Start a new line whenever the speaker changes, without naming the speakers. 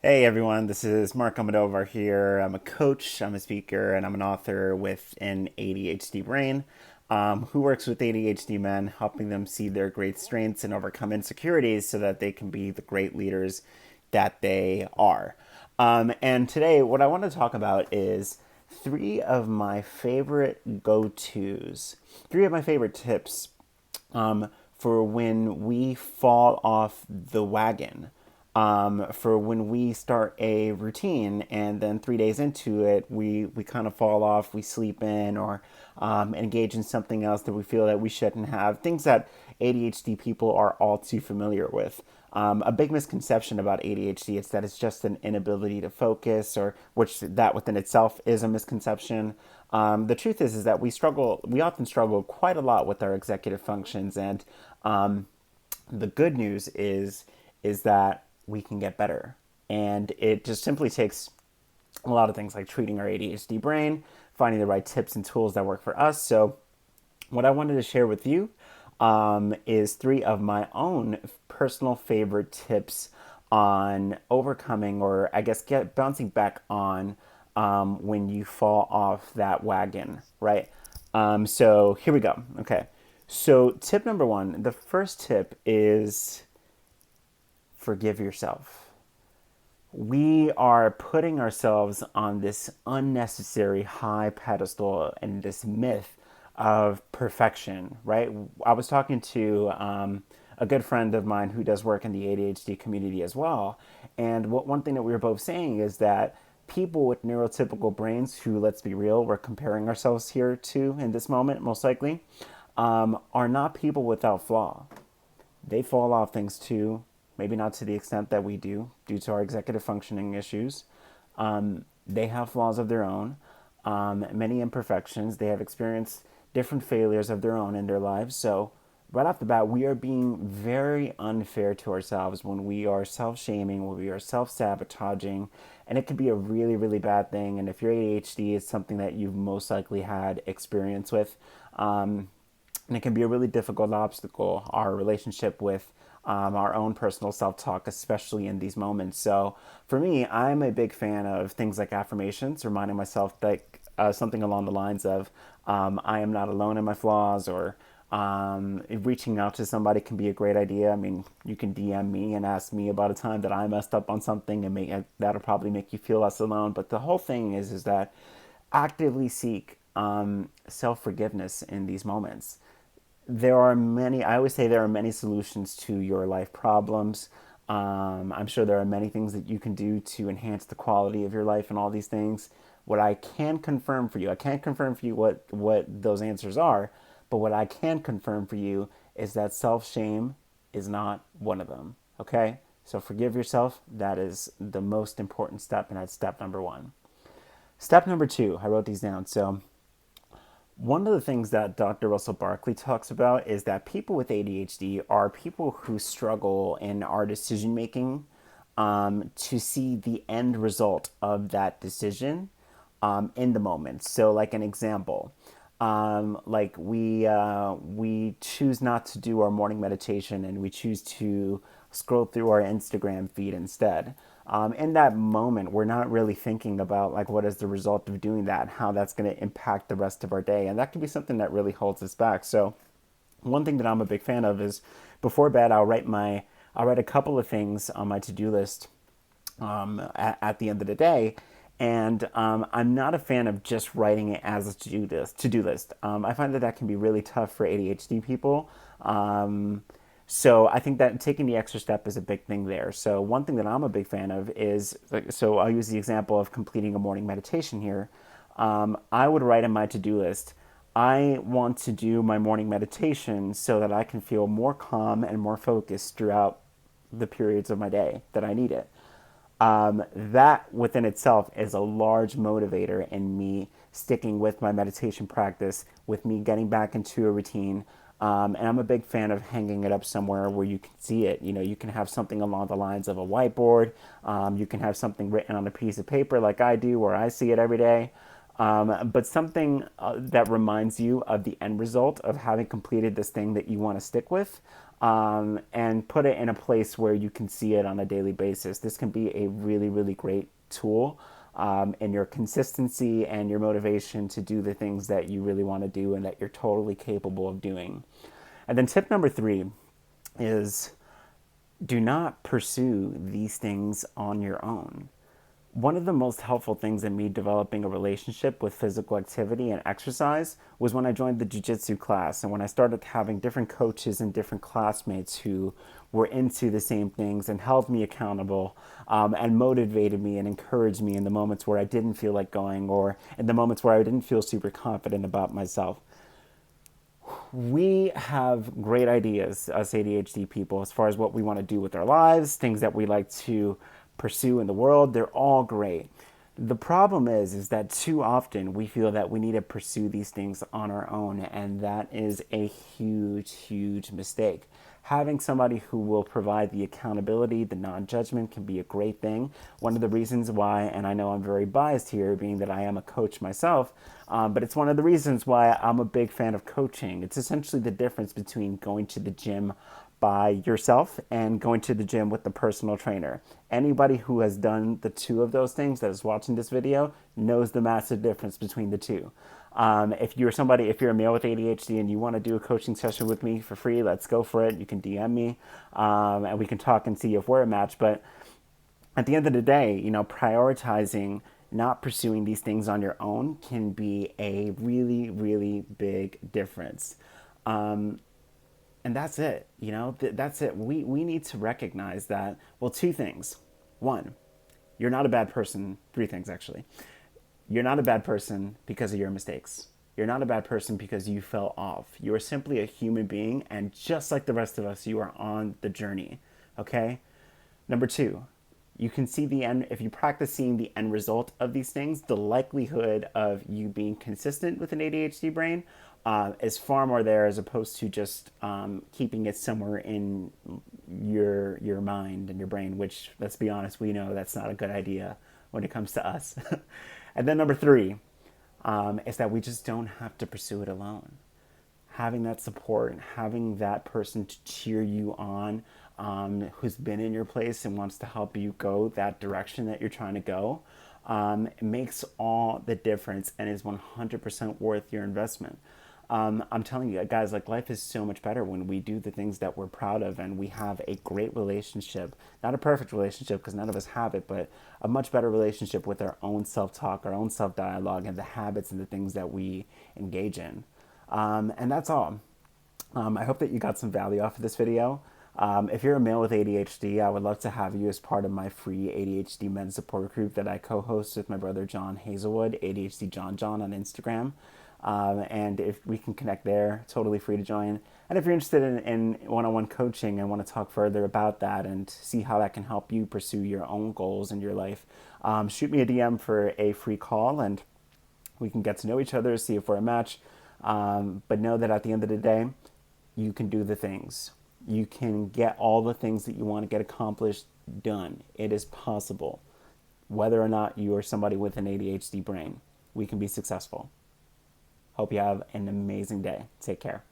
Hey everyone, this is Marc here. I'm a coach, I'm a speaker, and I'm an author with an ADHD brain who works with ADHD men, helping them see their great strengths and overcome insecurities so that they can be the great leaders that they are. And today, what I want to talk about is three of my favorite go tos, three of my favorite tips for when we fall off the wagon, for when we start a routine and then 3 days into it, we kind of fall off, we sleep in or engage in something else that we feel that we shouldn't have, things that ADHD people are all too familiar with. A big misconception about ADHD is that it's just an inability to focus, or which that within itself is a misconception. The truth is that we often struggle quite a lot with our executive functions, and the good news is that we can get better. And it just simply takes a lot of things like treating our ADHD brain, finding the right tips and tools that work for us. So, what I wanted to share with you is three of my own personal favorite tips on overcoming, or I guess get bouncing back on when you fall off that wagon, right? So here we go. Okay. So tip number one, the first tip is forgive yourself. We are putting ourselves on this unnecessary high pedestal and this myth of perfection, right? I was talking to a good friend of mine who does work in the ADHD community as well. And one thing that we were both saying is that people with neurotypical brains, who, let's be real, we're comparing ourselves here to in this moment, most likely, are not people without flaw. They fall off things too, maybe not to the extent that we do due to our executive functioning issues. They have flaws of their own, many imperfections. They have experienced different failures of their own in their lives. So, right off the bat, we are being very unfair to ourselves when we are self shaming, when we are self sabotaging. And it could be a really, really bad thing. And if your ADHD is something that you've most likely had experience with, and it can be a really difficult obstacle, our relationship with our own personal self talk, especially in these moments. So, for me, I'm a big fan of things like affirmations, reminding myself that something along the lines of I am not alone in my flaws, or reaching out to somebody can be a great idea. I mean, you can DM me and ask me about a time that I messed up on something, and that'll probably make you feel less alone. But the whole thing is that actively seek self forgiveness in these moments. There are many, I always say there are many solutions to your life problems. I'm sure there are many things that you can do to enhance the quality of your life and all these things. What I can confirm for you, I can't confirm for you what those answers are, but what I can confirm for you is that self shame is not one of them. Okay? So forgive yourself. That is the most important step, and that's step number one. Step number two, I wrote these down. So one of the things that Dr. Russell Barkley talks about is that people with ADHD are people who struggle in our decision making to see the end result of that decision in the moment. So, like an example, like we choose not to do our morning meditation and we choose to scroll through our Instagram feed instead. In that moment, we're not really thinking about like what is the result of doing that, how that's going to impact the rest of our day, and that can be something that really holds us back. So, one thing that I'm a big fan of is before bed, I'll write a couple of things on my to do list at the end of the day. And I'm not a fan of just writing it as a to do list. I find that that can be really tough for ADHD people. So I think that taking the extra step is a big thing there. So one thing that I'm a big fan of is, so I'll use the example of completing a morning meditation here. I would write in my to-do list, I want to do my morning meditation so that I can feel more calm and more focused throughout the periods of my day that I need it. That within itself is a large motivator in me sticking with my meditation practice, with me getting back into a routine. And I'm a big fan of hanging it up somewhere where you can see it. You know, you can have something along the lines of a whiteboard. You can have something written on a piece of paper like I do, where I see it every day. But something that reminds you of the end result of having completed this thing that you want to stick with. and put it in a place where you can see it on a daily basis. This can be a really, really great tool in your consistency and your motivation to do the things that you really want to do and that you're totally capable of doing. And then tip number 3 is do not pursue these things on your own. One of the most helpful things in me developing a relationship with physical activity and exercise was when I joined the jiu-jitsu class and when I started having different coaches and different classmates who were into the same things and held me accountable and motivated me and encouraged me in the moments where I didn't feel like going or in the moments where I didn't feel super confident about myself. We have great ideas, us ADHD people, as far as what we want to do with our lives, things that we like to pursue in the world. They're all great. The problem is that too often we feel that we need to pursue these things on our own, and that is a huge, huge mistake. Having somebody who will provide the accountability, the non-judgment can be a great thing. One of the reasons why, and I know I'm very biased here, being that I am a coach myself, but it's one of the reasons why I'm a big fan of coaching. It's essentially the difference between going to the gym by yourself and going to the gym with the personal trainer. Anybody who has done the two of those things that is watching this video knows the massive difference between the two. If you're a male with ADHD and you want to do a coaching session with me for free, let's go for it. You can DM me and we can talk and see if we're a match. But at the end of the day, prioritizing not pursuing these things on your own can be a really, really big difference. And that's it, that's it. We need to recognize that, well, 2 things. 1, you're not a bad person. 3 things, actually. You're not a bad person because of your mistakes. You're not a bad person because you fell off. You are simply a human being, and just like the rest of us, you are on the journey, okay? Number 2, you can see the end. If you practice seeing the end result of these things, the likelihood of you being consistent with an ADHD brain is far more there as opposed to just keeping it somewhere in your mind and your brain, which, let's be honest, we know that's not a good idea when it comes to us. And then number 3 is that we just don't have to pursue it alone. Having that support and having that person to cheer you on, who's been in your place and wants to help you go that direction that you're trying to go, it makes all the difference and is 100% worth your investment. I'm telling you guys, like, life is so much better when we do the things that we're proud of and we have a great relationship, not a perfect relationship because none of us have it, but a much better relationship with our own self-talk, our own self-dialogue, and the habits and the things that we engage in. And that's all. I hope that you got some value off of this video. If you're a male with ADHD, I would love to have you as part of my free ADHD men's support group that I co-host with my brother John Hazelwood, ADHD John on Instagram. And if we can connect there, totally free to join. And if you're interested in one-on-one coaching and want to talk further about that and see how that can help you pursue your own goals in your life, shoot me a DM for a free call and we can get to know each other, see if we're a match. But know that at the end of the day, you can do the things. You can get all the things that you want to get accomplished done. It is possible. Whether or not you are somebody with an ADHD brain, we can be successful. Hope you have an amazing day. Take care.